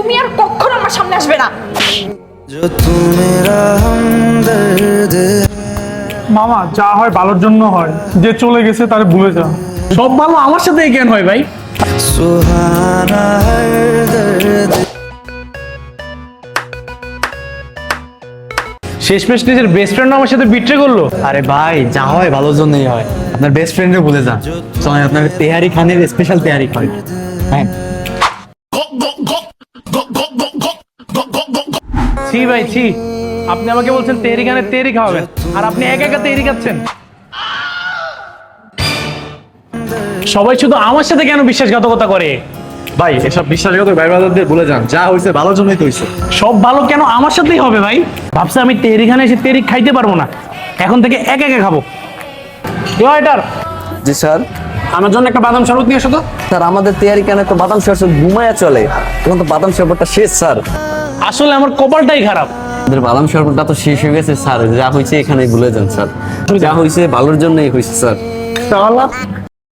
তুমি আর কখনো আমার সামনে আসবে না। মামা যা হয় ভালোর জন্য হয়, যে চলে গেছে তারে ভুলে যা। সব ভালো আমার সাথেই জ্ঞান হয় ভাই। শেষমেশ নিজের বেস্ট ফ্রেন্ড আমার সাথে বিট্রে করলো। আরে ভাই যা হয় ভালোর জন্যই হয়, আপনার বেস্ট ফ্রেন্ডও ভুলে যান। চলেন আপনার তেহারি খানের স্পেশাল তেহারি খাই। হ্যাঁ ছি ভাই ছি, আপনি আমাকে বলছেন তেরি গানে তেরি খাওয়াবেন, আর আপনি একা একা তেরি খাচ্ছেন। সবাই শুধু আমার সাথে কেন বিশ্বাসঘাতকতা করে? ভাই এসব বিশ্বাসঘাতক ভাই ব্রাদারদের ভুলে যান, যা হয়েছে ভালোর জন্যই তো হয়েছে। সব ভালো কেন আমার সাথেই হবে ভাই? ভাবছে আমি তেরি খানে এসে তেরি খাইতে পারবো না, এখন থেকে একা একা খাবো। এটার জি স্যার। আমার জন্য একটা বাদাম শরবত নিয়ে এসো তো। স্যার আমাদের তৈরি কেন তো বাদাম শরবত ঘুমায়া চলে, এখন তো বাদাম শরবতটা শেষ স্যার। আসলে আমার কপালটাই খারাপ। আমাদের বাদাম শরবতটা তো শেষ হয়ে গেছে স্যার, যা হয়েছে এখানেই ভুলে যান স্যার, যা হয়েছে ভালোর জন্যই হয়েছে স্যার। তাহলে